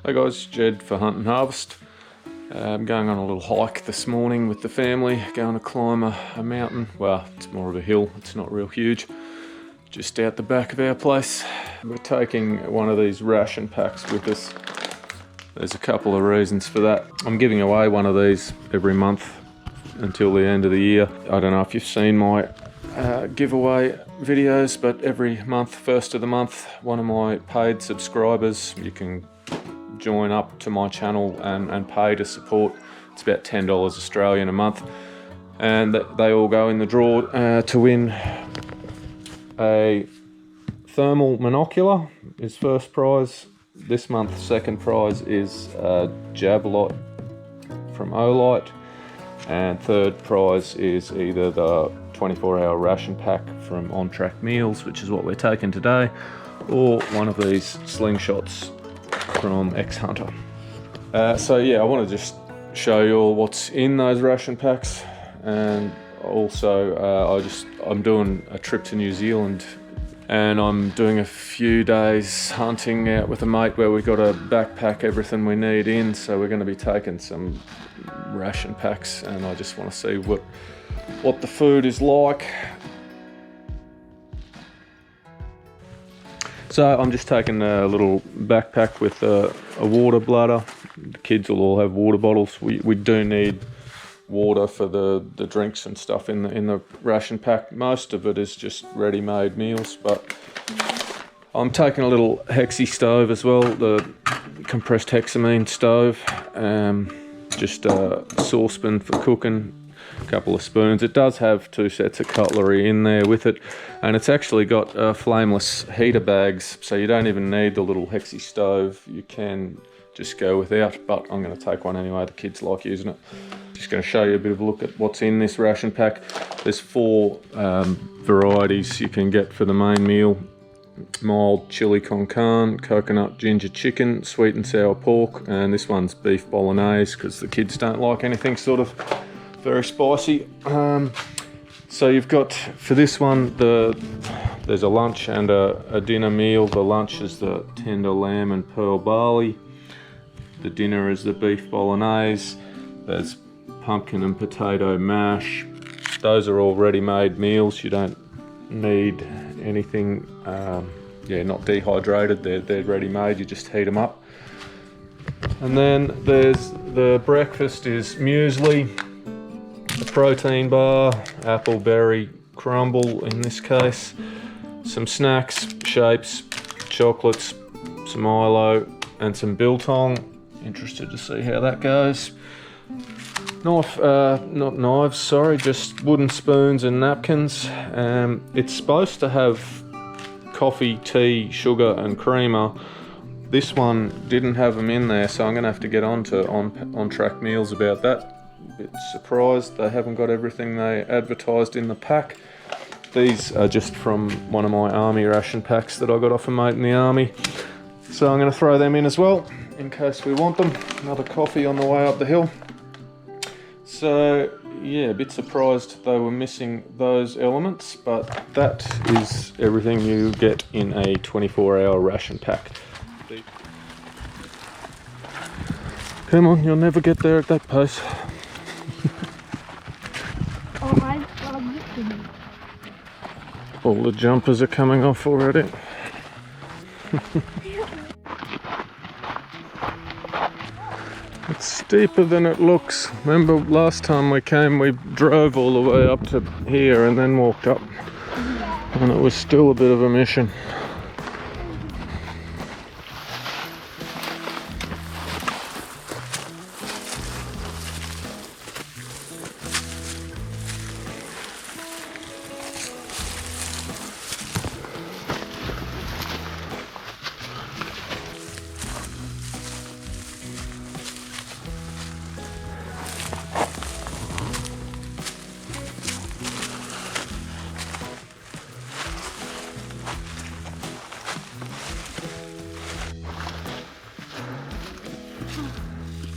Hey guys, Jed for Hunt and Harvest. I'm going on a little hike this morning with the family, going to climb a mountain. Well, it's more of a hill, it's not real huge. Just out the back of our place. We're taking one of these ration packs with us. There's a couple of reasons for that. I'm giving away one of these every month until the end of the year. I don't know if you've seen my giveaway videos, but every month, first of the month, one of my paid subscribers, you can join up to my channel and pay to support. It's about $10 Australian a month, and they all go in the draw to win a thermal monocular is first prize. This month second prize is a Javelot from Olight, and third prize is either the 24-hour ration pack from On Track Meals, which is what we're taking today, or one of these slingshots from X-Hunter. So yeah, I want to just show you all what's in those ration packs, and also I'm doing a trip to New Zealand, and I'm doing a few days hunting out with a mate where we've got to backpack everything we need in, so we're going to be taking some ration packs, and I just want to see what the food is like. So I'm just taking a little backpack with a water bladder. The kids will all have water bottles. We do need water for the drinks and stuff in the ration pack. Most of it is just ready-made meals, but I'm taking a little hexi stove as well, the compressed hexamine stove. Just a saucepan for cooking, a couple of spoons. It does have 2 sets of cutlery in there with it, and it's actually got flameless heater bags, so you don't even need the little hexi stove. You can just go without, but I'm going to take one anyway. The kids like using it. Just going to show you a bit of a look at what's in this ration pack. There's 4 varieties you can get for the main meal: mild chili con carne, coconut ginger chicken, sweet and sour pork, and this one's beef bolognese because the kids don't like anything sort of very spicy. So you've got, for this one, there's a lunch and a dinner meal. The lunch is the tender lamb and pearl barley. The dinner is the beef bolognese. There's pumpkin and potato mash. Those are all ready-made meals. You don't need anything, not dehydrated. They're ready-made. You just heat them up. And then there's the breakfast is muesli, a protein bar, apple berry crumble in this case, some snacks, shapes, chocolates, some Milo, and some biltong. Interested to see how that goes. Not knives, sorry, just wooden spoons and napkins. It's supposed to have coffee, tea, sugar and creamer. This one didn't have them in there, so I'm going to have to get on Track Meals about that. A bit surprised they haven't got everything they advertised in the pack. These are just from one of my army ration packs that I got off a mate in the army, so I'm going to throw them in as well in case we want them. Another coffee on the way up the hill. So yeah, a bit surprised they were missing those elements, but that is everything you get in a 24-hour ration pack. Come on, you'll never get there at that pace. All the jumpers are coming off already. It's steeper than it looks. Remember last time we came, we drove all the way up to here and then walked up, and it was still a bit of a mission.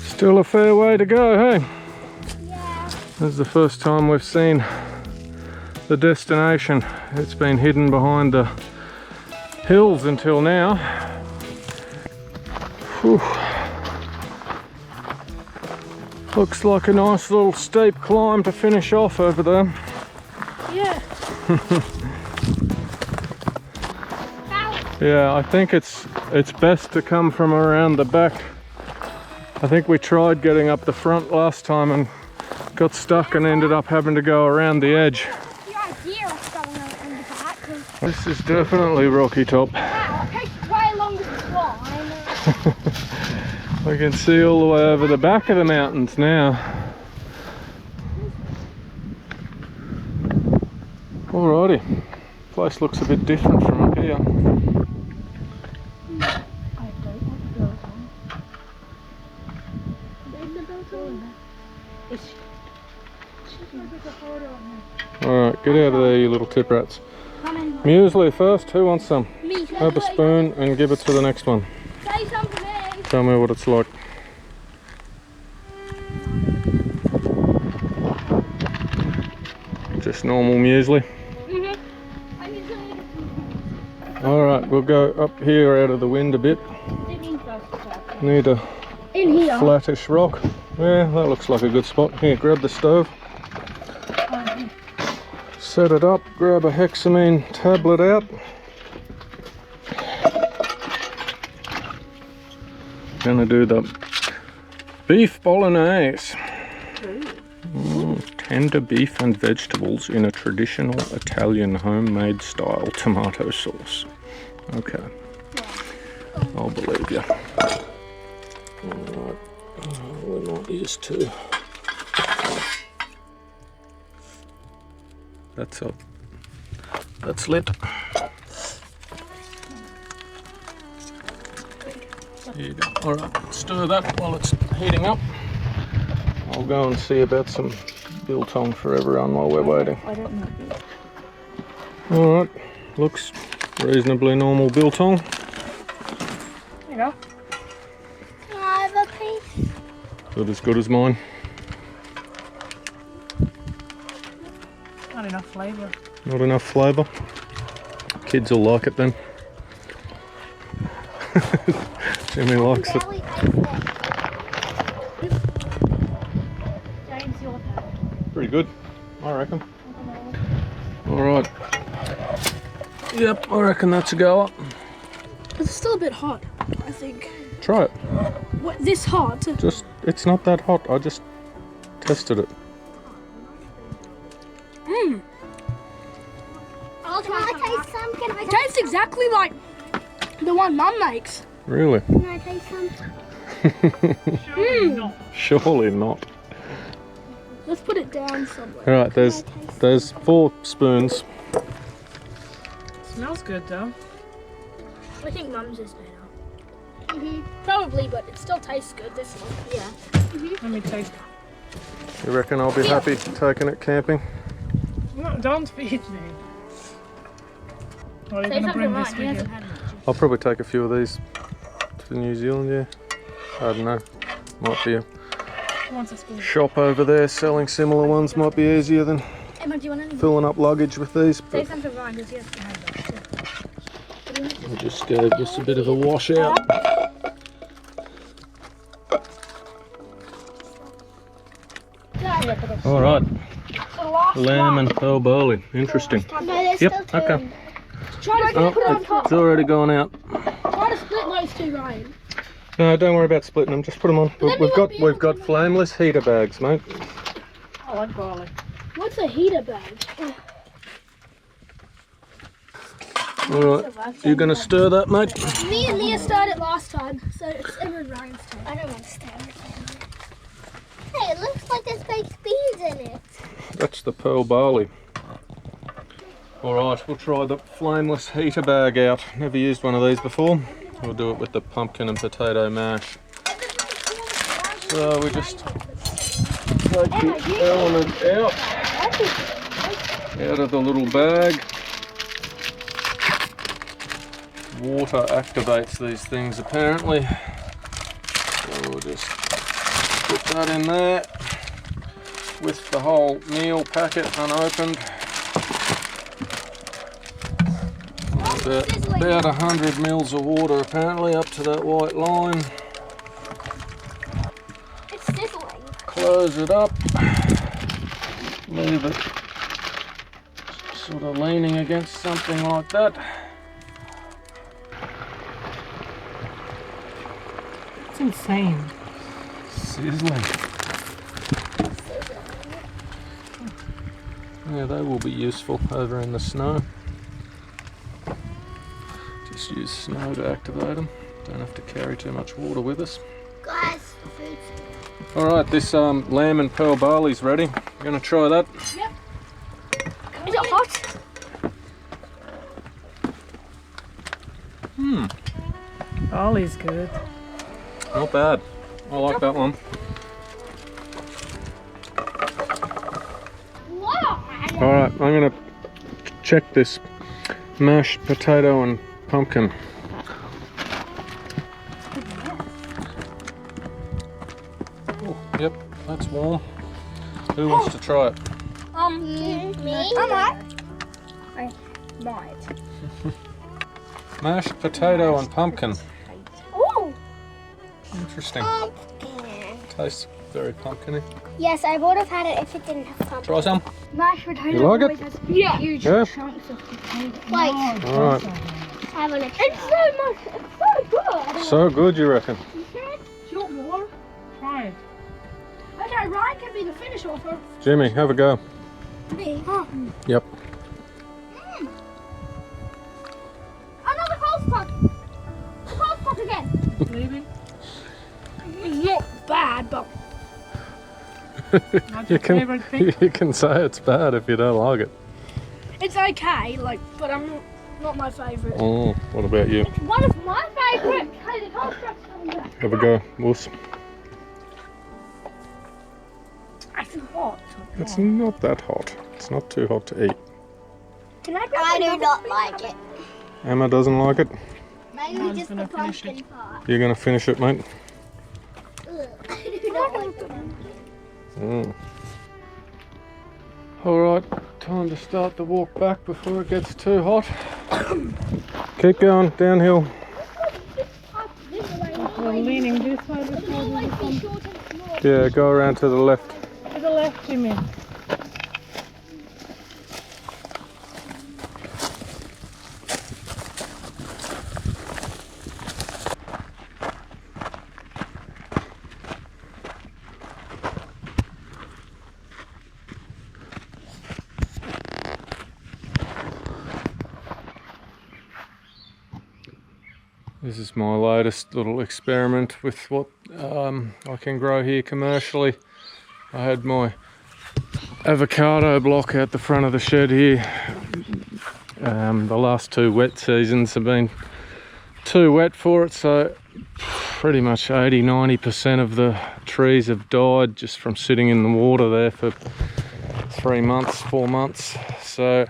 Still a fair way to go, hey? Yeah. This is the first time we've seen the destination. It's been hidden behind the hills until now. Whew. Looks like a nice little steep climb to finish off over there. Yeah. Yeah, I think it's best to come from around the back. I think we tried getting up the front last time and got stuck and ended up having to go around the edge. The idea of going around the back. This is definitely rocky top. Wow, it takes way longer to climb. We can see all the way over the back of the mountains now. Alrighty, place looks a bit different from up here. Alright, get out of there, you little tip rats. Muesli first, who wants some? Me. Have a spoon and give it to the next one. Say something to me. Tell me what it's like. Just normal muesli. Alright, we'll go up here out of the wind a bit. Need a In here. flattish rock. Yeah, that looks like a good spot. Here, grab the stove. Set it up, grab a hexamine tablet out. Gonna do the beef bolognese. Tender beef and vegetables in a traditional Italian homemade style tomato sauce. Okay, I'll believe you. Alright, we're not used to. That's lit. There you go. Alright, stir that while it's heating up. I'll go and see about some biltong for everyone while we're waiting. I don't know. Alright, looks reasonably normal biltong. There you go. Can I have a piece? Good as mine. Not enough flavour. Not enough flavour. Kids will like it then. Jimmy likes it. James, your turn. Pretty good, I reckon. Alright. Yep, I reckon that's a go up. It's still a bit hot, I think. Try it. What, this hot? It's not that hot, I just tested it. Mmm. Can I taste some? Can I It tastes exactly like the one Mum makes. Really? Can I taste some? Surely not. Let's put it down somewhere. Alright, there's 4 spoons. Smells good though. I think Mum's is better. Probably, but it still tastes good, this one. Yeah. Let me taste. You reckon I'll be happy taking it camping? No, don't feed me. Are you Say gonna something bring right, this he with hasn't you? had much. I'll probably take a few of these to New Zealand, yeah. I don't know. Might be a Who wants a spoon? shop over there selling similar ones, might be easier than Emma, do you want anything? filling up luggage with these. Say But something right, because he has to have that. we'll just gave this a bit of a wash out. Alright, lamb and pearl barley. Interesting. No, there's Yep, still two. okay. Try to Oh, put it on top. it's already gone out. Try to split those two, Ryan. No, don't worry about splitting them. Just put them on. then we won't be able We've got to- flameless heater bags, mate. I like garlic. What's a heater bag? Alright, you gonna stir that, mate? Me and Mia started last time, so it's Emma and Ryan's turn. I don't want to stare at it. Hey, it looks like there's baked beans in it. That's the pearl barley. Alright, we'll try the flameless heater bag out. Never used one of these before. We'll do it with the pumpkin and potato mash. So we just take the element out of the little bag. Water activates these things apparently. So we'll just put that in there with the whole meal packet unopened. About 100 mils of water apparently up to that white line. It's sizzling. close it up, leave it sort of leaning against something like that. It's insane. Sizzling. Yeah, they will be useful over in the snow. Just use snow to activate them. Don't have to carry too much water with us. Guys, food. Alright, this lamb and pearl barley's ready. You gonna try that? Yep. Is it hot? Barley's good. Not bad. I like that one. Alright, I'm gonna check this mashed potato and pumpkin. Oh, yep, that's warm. Who wants to try it? Me? I might. Mashed potato and pumpkin. Oh. Interesting. Tastes very pumpkiny. Yes, I would have had it if it didn't have pumpkin. Try some. Mashed potato. You like it? always has huge Yeah. chunks of potato. Like, Alright. I want to It's so much. It's so good. So good, you reckon? Do you want more? Try it. Okay, Ryan can be the finisher for Jimmy, have a go. me. Yep. Another cold spot. Cold spot again. Leaving. It's not bad, but Not You your can, favourite thing. you can say it's bad if you don't like it. it's okay. Like, but I'm not my favourite. Oh, what about you? It's one of my favourites. Hey, the cold spot's coming back. Have a go, Wuss. It's hot. It's not that hot. It's not too hot to eat. Can I? I do not like it. Emma doesn't like it. Maybe Mine's just the gonna finish pumpkin part. You're gonna finish it, mate? Ugh. I do not like the pumpkin. Alright, time to start the walk back before it gets too hot. Keep going, downhill. We're leaning this way before we come Yeah, go around to the left. to the left, Jimmy. This is my latest little experiment with what I can grow here commercially. I had my avocado block out the front of the shed here. The last 2 wet seasons have been too wet for it, so pretty much 80–90% of the trees have died just from sitting in the water there for 3 months, 4 months. So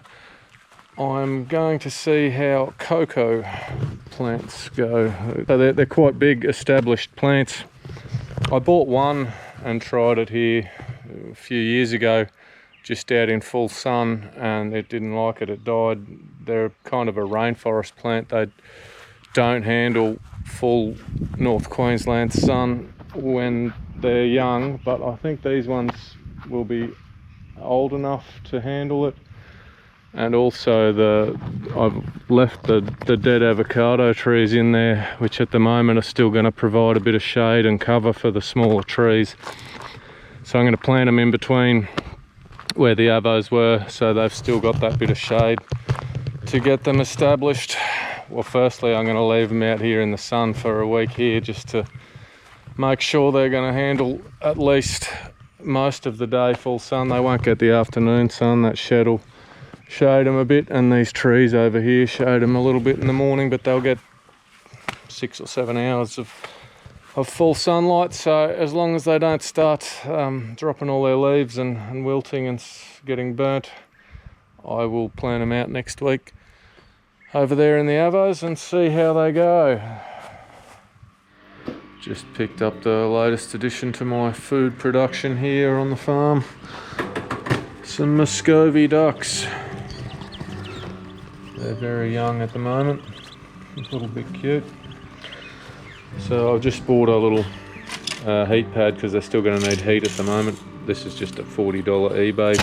I'm going to see how cocoa plants go. They're quite big established plants. I bought one and tried it here a few years ago, just out in full sun, and it didn't like it. It died. They're kind of a rainforest plant. They don't handle full North Queensland sun when they're young, but I think these ones will be old enough to handle it. And also I've left the dead avocado trees in there, which at the moment are still going to provide a bit of shade and cover for the smaller trees. So I'm going to plant them in between where the avos were, so they've still got that bit of shade to get them established. Well, firstly I'm going to leave them out here in the sun for a week here, just to make sure they're going to handle at least most of the day full sun. They won't get the afternoon sun. That shed will shade them a bit, and these trees over here shade them a little bit in the morning, but they'll get 6 or 7 hours of full sunlight. So as long as they don't start dropping all their leaves and wilting and getting burnt, I will plant them out next week over there in the avos and see how they go. Just picked up the latest addition to my food production here on the farm. Some Muscovy ducks. They're very young at the moment, a little bit cute. So I've just bought a little heat pad because they're still going to need heat at the moment. This is just a $40 eBay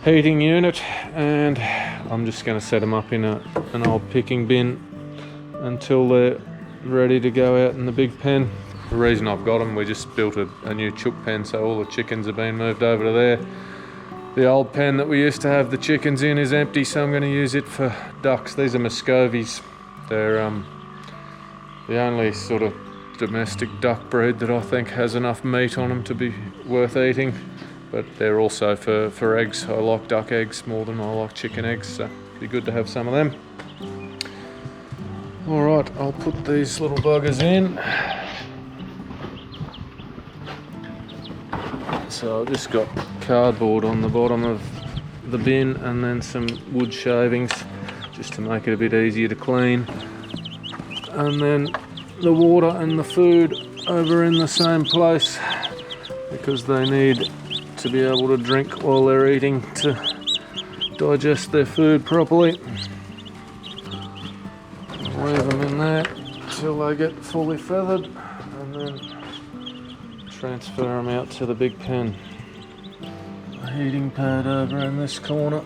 heating unit, and I'm just going to set them up in an old picking bin until they're ready to go out in the big pen. The reason I've got them, we just built a new chook pen, so all the chickens have been moved over to there. The old pen that we used to have the chickens in is empty, so I'm going to use it for ducks. These are Muscovies. They're the only sort of domestic duck breed that I think has enough meat on them to be worth eating, but they're also for eggs. I like duck eggs more than I like chicken eggs, so it'd be good to have some of them. Alright, I'll put these little buggers in. So I've just got cardboard on the bottom of the bin and then some wood shavings just to make it a bit easier to clean. And then the water and the food over in the same place because they need to be able to drink while they're eating to digest their food properly. Leave them in there till they get fully feathered and then transfer them out to the big pen. A heating pad over in this corner.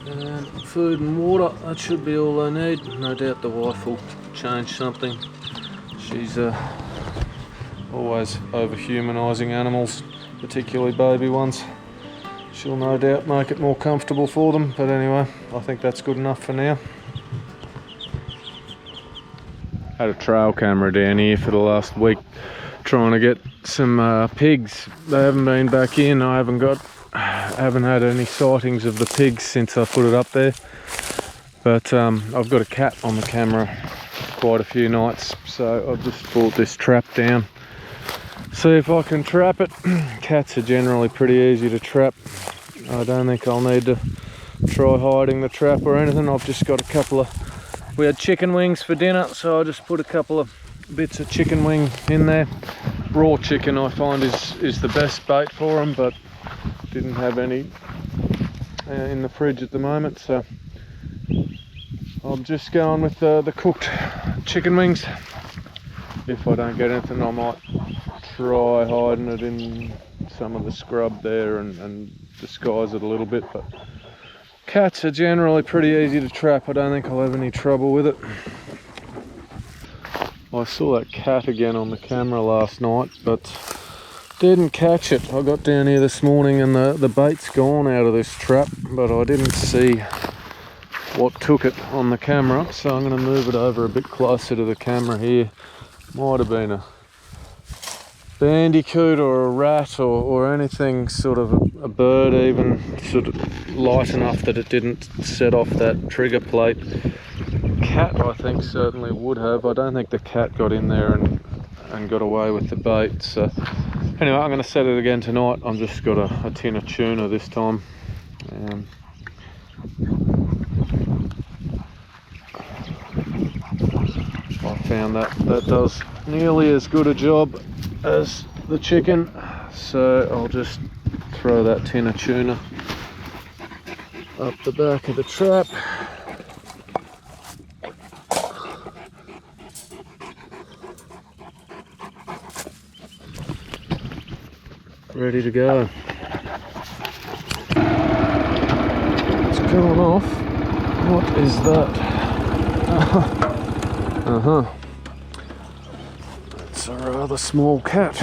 And food and water, that should be all they need. No doubt the wife will change something. She's always over-humanising animals, particularly baby ones. She'll no doubt make it more comfortable for them, but anyway, I think that's good enough for now. Had a trail camera down here for the last week trying to get some pigs. They haven't been back in. I haven't had any sightings of the pigs since I put it up there, but I've got a cat on the camera quite a few nights, so I've just brought this trap down, see if I can trap it. Cats are generally pretty easy to trap. I don't think I'll need to try hiding the trap or anything. I've just got a couple of, we had chicken wings for dinner, so I just put a couple of bits of chicken wing in there. Raw chicken I find is the best bait for them, but didn't have any in the fridge at the moment, so I'm just going with the cooked chicken wings. If I don't get anything, I might try hiding it in some of the scrub there and disguise it a little bit, but cats are generally pretty easy to trap. I don't think I'll have any trouble with it. I saw that cat again on the camera last night, but didn't catch it. I got down here this morning and the bait's gone out of this trap, but I didn't see what took it on the camera, so I'm going to move it over a bit closer to the camera here. Might have been a bandicoot or a rat or anything, sort of a bird even, sort of light enough that it didn't set off that trigger plate. Cat I think certainly would have. I don't think the cat got in there and got away with the bait. So anyway, I'm going to set it again tonight. I've just got a tin of tuna this time. I found that does nearly as good a job as the chicken, so I'll just throw that tin of tuna up the back of the trap. Ready to go. It's going off. What is that? It's a rather small cat.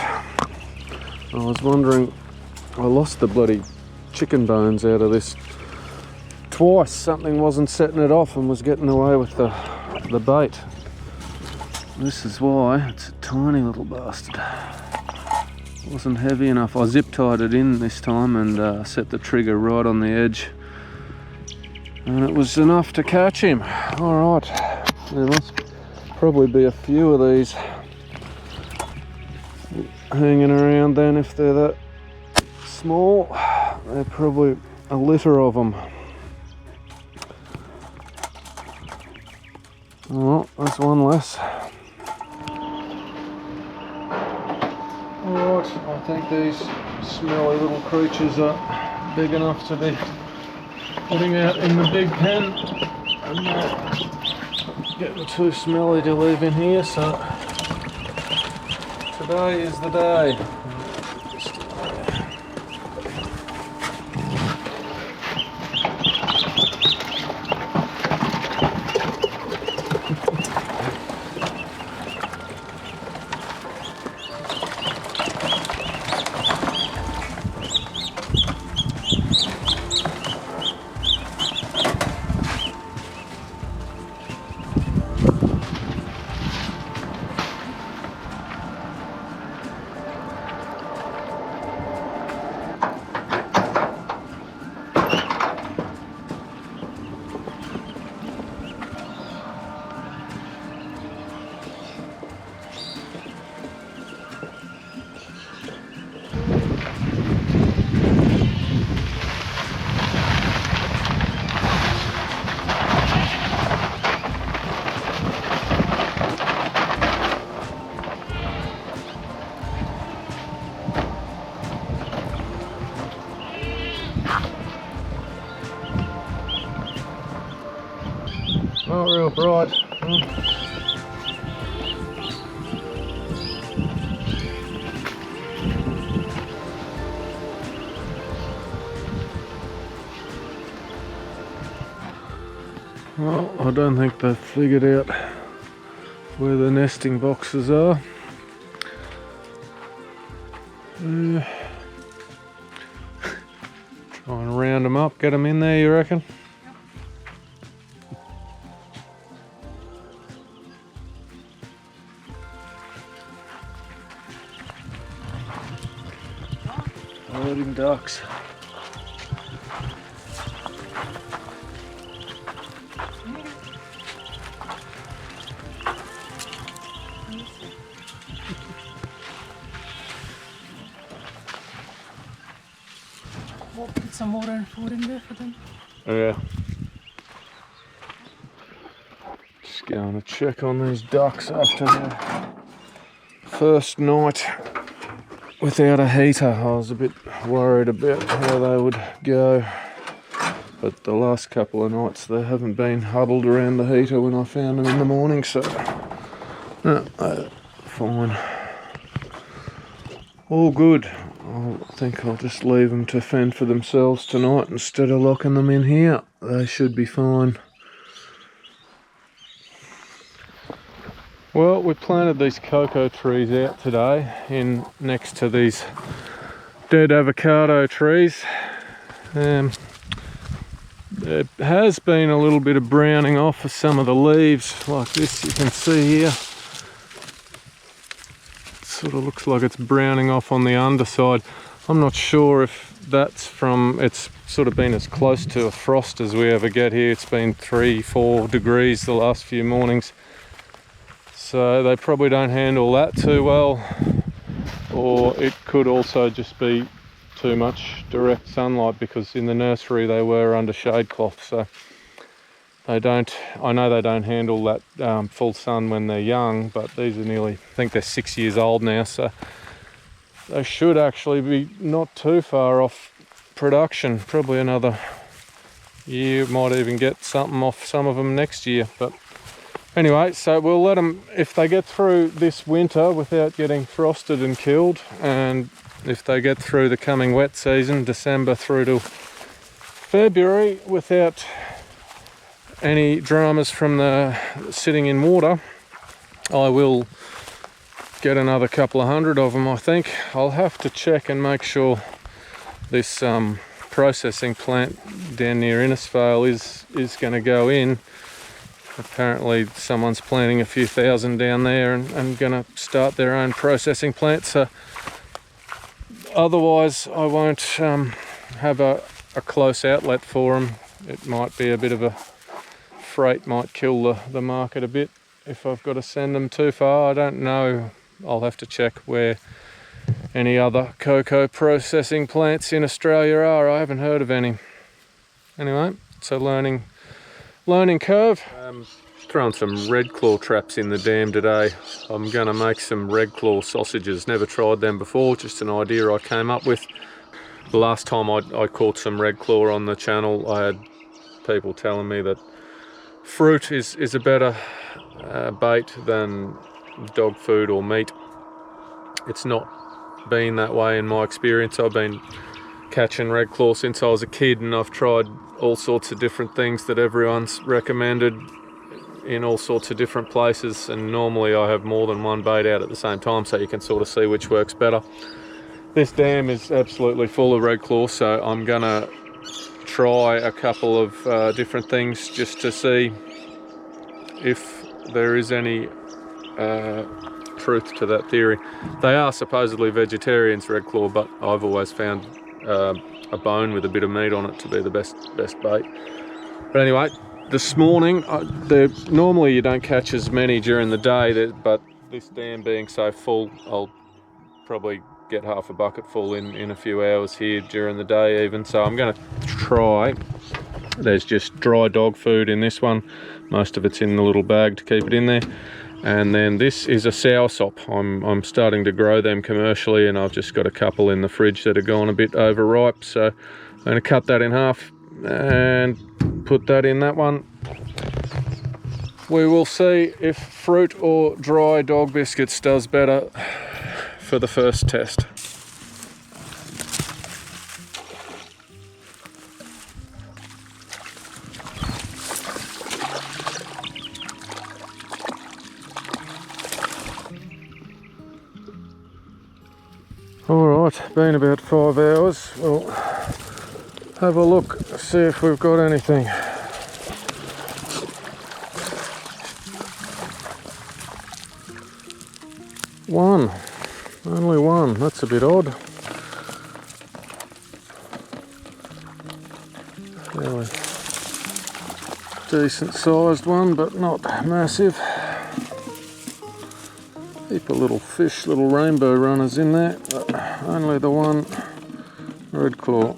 I was wondering, I lost the bloody chicken bones out of this twice. Something wasn't setting it off and was getting away with the bait. This is why. It's a tiny little bastard. Wasn't heavy enough. I zip tied it in this time and set the trigger right on the edge, and it was enough to catch him. Alright, there must probably be a few of these hanging around then. If they're that small, they're probably a litter of them. Oh, that's one less. Alright, I think these smelly little creatures are big enough to be putting out in the big pen. And getting too smelly to leave in here, so today is the day. Not real bright. Well, I don't think they've figured out where the nesting boxes are. Try and round them up, get them in there, you reckon? Herding ducks. We'll put some water and food in there for them. Yeah. Just going to check on these ducks after their first night without a heater. I was a bit worried about how they would go, but the last couple of nights they haven't been huddled around the heater when I found them in the morning, so fine. All good. I think I'll just leave them to fend for themselves tonight instead of locking them in here. They should be fine. Well, we planted these cocoa trees out today in next to these dead avocado trees. There has been a little bit of browning off of some of the leaves, like this you can see here. Sort of looks like it's browning off on the underside. I'm not sure if that's from, it's sort of been as close to a frost as we ever get here. It's been 3-4 degrees the last few mornings, so they probably don't handle that too well, or it could also just be too much direct sunlight, because in the nursery they were under shade cloth, so they don't, I know they don't handle that full sun when they're young, but these are nearly, I think they're 6 years old now, so they should actually be not too far off production. Probably another year, might even get something off some of them next year. But anyway, so we'll let them, if they get through this winter without getting frosted and killed, and if they get through the coming wet season, December through to February, without any dramas from the sitting in water, I will get another couple of hundred of them, I think. I'll have to check and make sure this processing plant down near Innisfail is going to go in. Apparently someone's planting a few thousand down there and going to start their own processing plant, so otherwise I won't have a close outlet for them. It might be a bit of a freight, might kill the market a bit if I've got to send them too far. I don't know, I'll have to check where any other cocoa processing plants in Australia are. I haven't heard of any. Anyway, it's a learning curve. Throwing some Redclaw traps in the dam today. I'm going to make some Redclaw sausages. Never tried them before, just an idea I came up with. The last time I caught some Redclaw on the channel, I had people telling me that fruit is a better bait than dog food or meat. It's not been that way in my experience. I've been catching Redclaw since I was a kid, and I've tried all sorts of different things that everyone's recommended in all sorts of different places, and normally I have more than one bait out at the same time, so you can sort of see which works better. This dam is absolutely full of Redclaw, so I'm gonna try a couple of different things just to see if there is any truth to that theory. They are supposedly vegetarians, Redclaw, but I've always found a bone with a bit of meat on it to be the best bait. But anyway, this morning, normally you don't catch as many during the day, but this dam being so full, I'll probably get half a bucket full in a few hours here during the day even. So I'm going to try. There's just dry dog food in this one. Most of it's in the little bag to keep it in there. And then this is a soursop. I'm starting to grow them commercially, and I've just got a couple in the fridge that are gone a bit overripe. So I'm going to cut that in half and put that in that one. We will see if fruit or dry dog biscuits does better for the first test. Alright, been about 5 hours. We'll have a look, see if we've got anything. One. Only one. That's a bit odd. Fairly decent sized one, but not massive. Heap of little fish, little rainbow runners in there, but only the one Redclaw.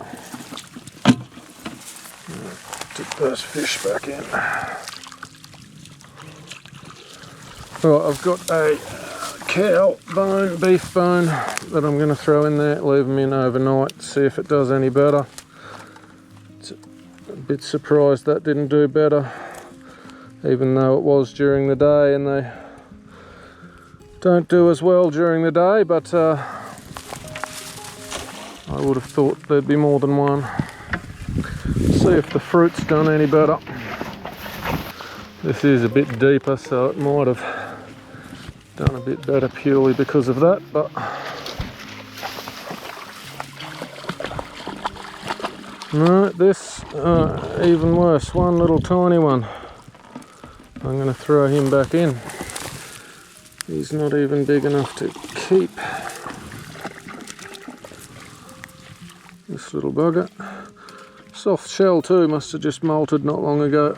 Dip those fish back in. Right, I've got a cow bone, beef bone, that I'm going to throw in there, leave them in overnight, see if it does any better. It's a bit surprised that didn't do better, even though it was during the day, and they don't do as well during the day, but I would have thought there'd be more than one. See if the fruit's done any better. This is a bit deeper, so it might have done a bit better purely because of that, but no, this even worse. One little tiny one. I'm going to throw him back in. He's not even big enough to keep. This little bugger. Soft shell too, must have just molted not long ago.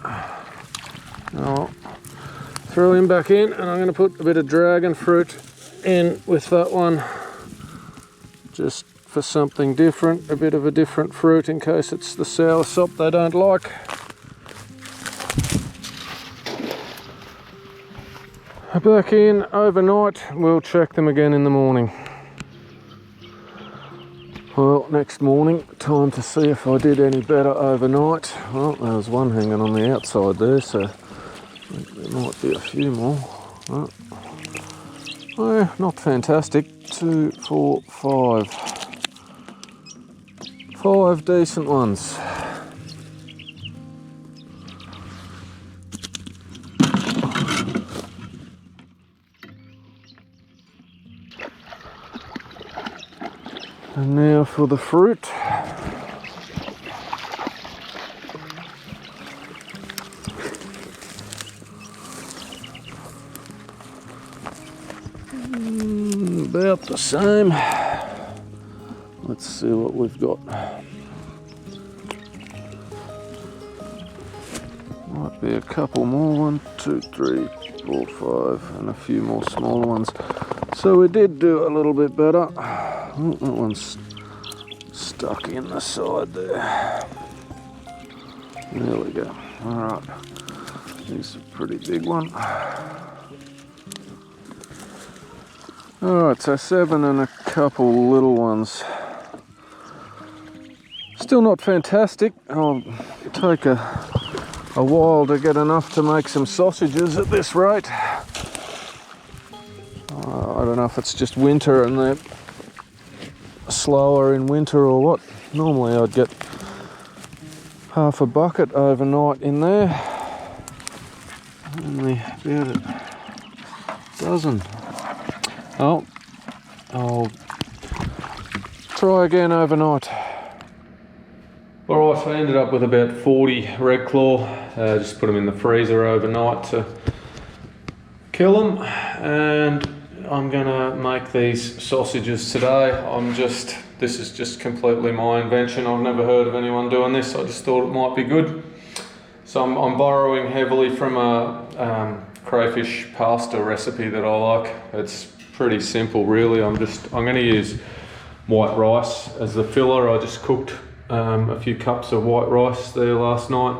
I'll throw him back in, and I'm going to put a bit of dragon fruit in with that one. Just for something different, a bit of a different fruit in case it's the soursop they don't like. Back in overnight, we'll check them again in the morning. Well, next morning, time to see if I did any better overnight. Well, there was one hanging on the outside there, so there might be a few more. Oh, not fantastic. 2, 4, 5. 5 decent ones. And now for the fruit. About the same. Let's see what we've got. Might be a couple more. 1, 2, 3, 4, 5, and a few more smaller ones. So we did do a little bit better. Oh, that one's stuck in the side there. There we go. Alright. Here's a pretty big one. Alright, so 7 and a couple little ones. Still not fantastic. I'll take a a while to get enough to make some sausages at this rate. I don't know if it's just winter and they're slower in winter or what. Normally I'd get half a bucket overnight in there. Only about a dozen. Oh, I'll try again overnight. Alright, so I ended up with about 40 Redclaw. Just put them in the freezer overnight to kill them, and I'm gonna make these sausages today. This is just completely my invention. I've never heard of anyone doing this. I just thought it might be good. So I'm borrowing heavily from a crayfish pasta recipe that I like. It's pretty simple, really. I'm gonna use white rice as the filler. I just cooked a few cups of white rice there last night.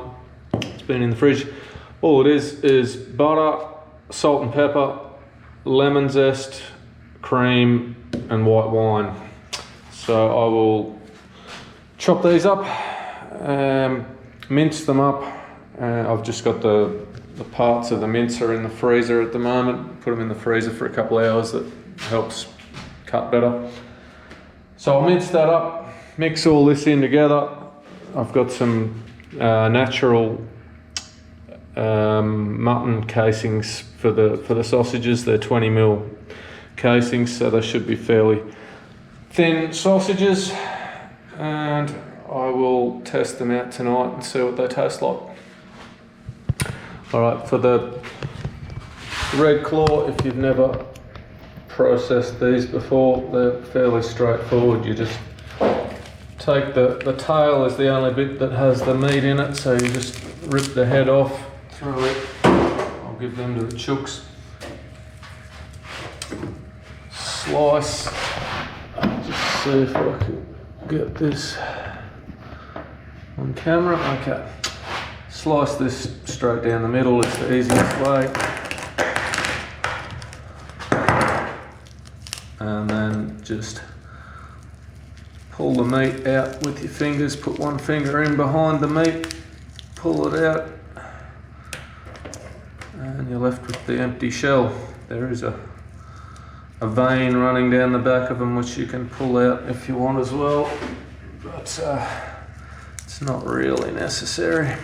It's been in the fridge. All it is butter, salt and pepper, lemon zest, cream and white wine. So I will chop these up, mince them up. I've just got the parts of the mincer in the freezer at the moment. Put them in the freezer for a couple of hours. That helps cut better. So I'll mince that up, mix all this in together. I've got some natural mutton casings for the sausages. They're 20mm casings, so they should be fairly thin sausages, and I will test them out tonight and see what they taste like. Alright, for the Redclaw, if you've never processed these before, they're fairly straightforward. You just take the tail is the only bit that has the meat in it, so you just rip the head off, throw it. I'll give them to the chooks. Slice. Just see if I can get this on camera. Okay. Slice this straight down the middle. It's the easiest way. And then just pull the meat out with your fingers. Put one finger in behind the meat, pull it out, and you're left with the empty shell. There is a vein running down the back of them which you can pull out if you want as well, but it's not really necessary.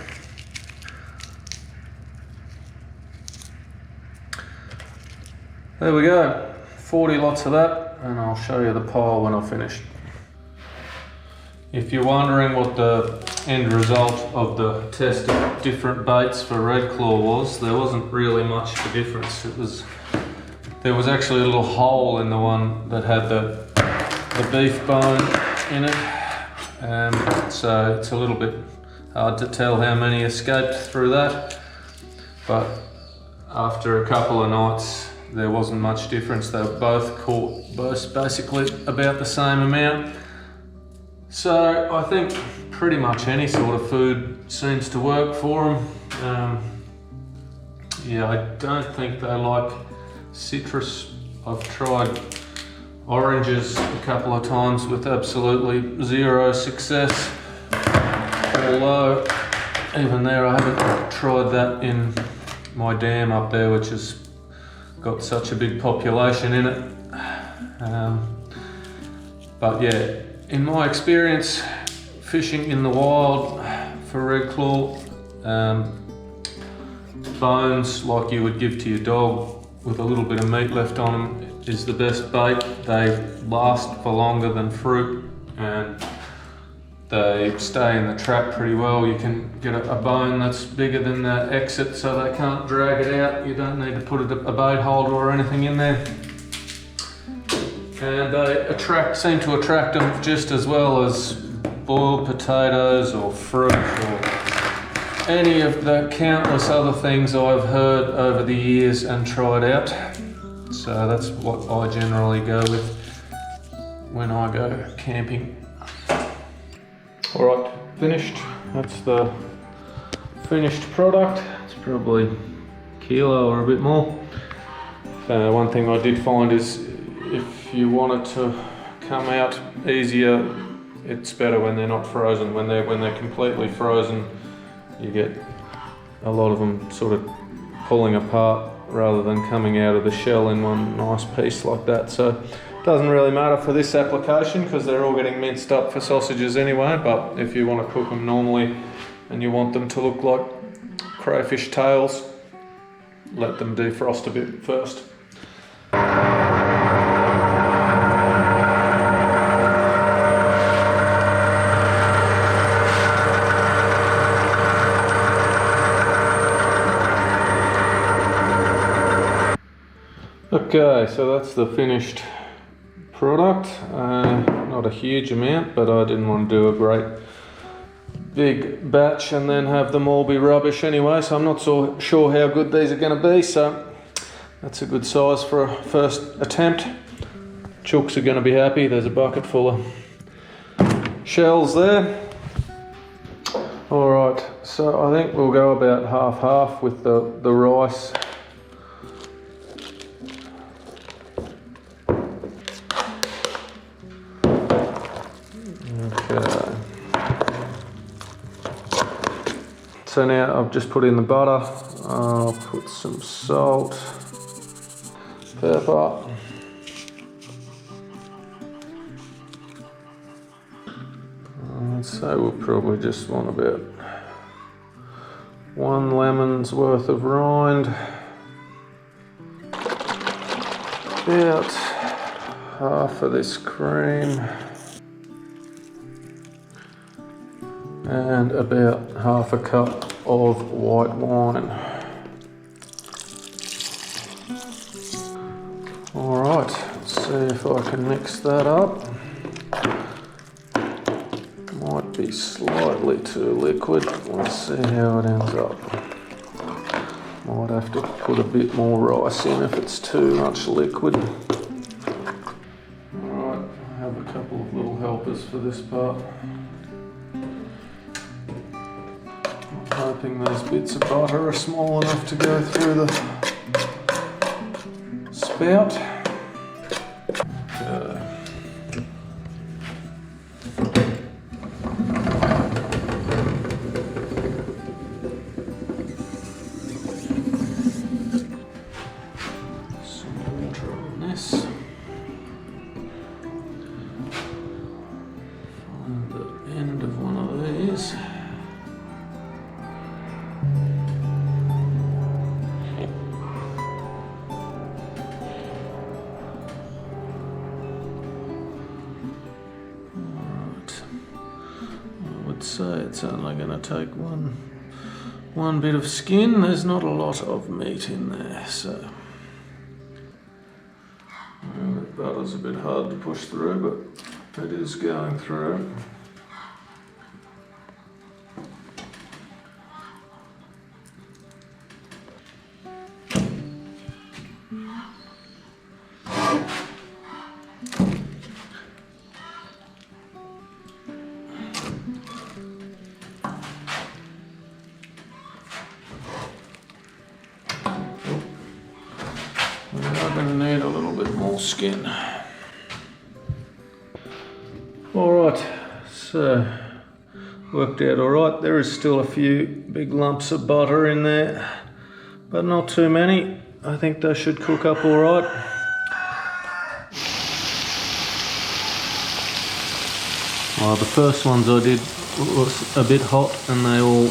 There we go, 40 lots of that, and I'll show you the pile when I've finished. If you're wondering what the end result of the test of different baits for Redclaw was, there wasn't really much of a difference. There was actually a little hole in the one that had the beef bone in it, so it's a little bit hard to tell how many escaped through that, but after a couple of nights there wasn't much difference. They were both caught basically about the same amount. So I think pretty much any sort of food seems to work for them. Yeah, I don't think they like citrus. I've tried oranges a couple of times with absolutely zero success, although even there I haven't tried that in my dam up there, which has got such a big population in it. But yeah, in my experience fishing in the wild for Redclaw, bones like you would give to your dog with a little bit of meat left on them is the best bait. They last for longer than fruit and they stay in the trap pretty well. You can get a bone that's bigger than the exit so they can't drag it out. You don't need to put a bait holder or anything in there. And they seem to attract them just as well as boiled potatoes or fruit or any of the countless other things I've heard over the years and tried out. So that's what I generally go with when I go camping. Alright, finished. That's the finished product. It's probably a kilo or a bit more. One thing I did find is if you want it to come out easier, it's better when they're not frozen. When they're completely frozen, you get a lot of them sort of pulling apart rather than coming out of the shell in one nice piece like that. So it doesn't really matter for this application because they're all getting minced up for sausages anyway, but if you want to cook them normally and you want them to look like crayfish tails, let them defrost a bit first. Okay, so that's the finished product. Not a huge amount, but I didn't want to do a great big batch and then have them all be rubbish anyway, so I'm not so sure how good these are going to be, so that's a good size for a first attempt. Chooks are going to be happy. There's a bucket full of shells there. Alright, so I think we'll go about half-half with the rice. Okay. So now I've just put in the butter. I'll put some salt, pepper. So we'll probably just want about 1 lemon's worth of rind, about half of this cream, and about half a cup of white wine. Alright, let's see if I can mix that up. Might be slightly too liquid. Let's see how it ends up. Might have to put a bit more rice in if it's too much liquid. Alright, I have a couple of little helpers for this part. I'm hoping those bits of butter are small enough to go through the spout. So it's only going to take one bit of skin. There's not a lot of meat in there, so the butter's a bit hard to push through, but it is going through. I'm going to need a little bit more skin. Alright, so worked out alright. There is still a few big lumps of butter in there, but not too many. I think they should cook up alright. Well, the first ones I did was a bit hot and they all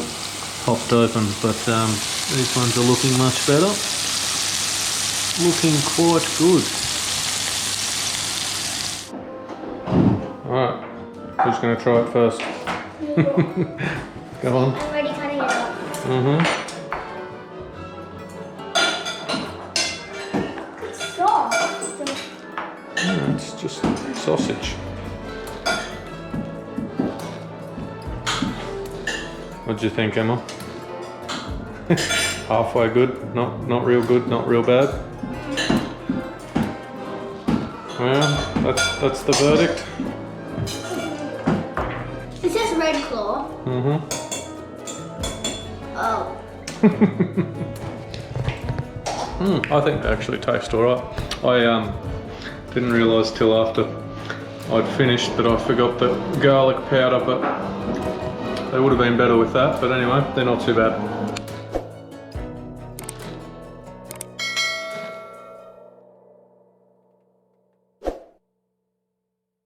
popped open, but these ones are looking much better. Looking quite good. Alright, who's going to try it first? Go on. I'm already cutting it up. It's soft. Yeah, it's just sausage. What do you think, Emma? Halfway good, not real good, not real bad. Well, that's the verdict. It says Redclaw. Oh. I think they actually taste alright. I didn't realise till after I'd finished that I forgot the garlic powder, but they would have been better with that. But anyway, they're not too bad.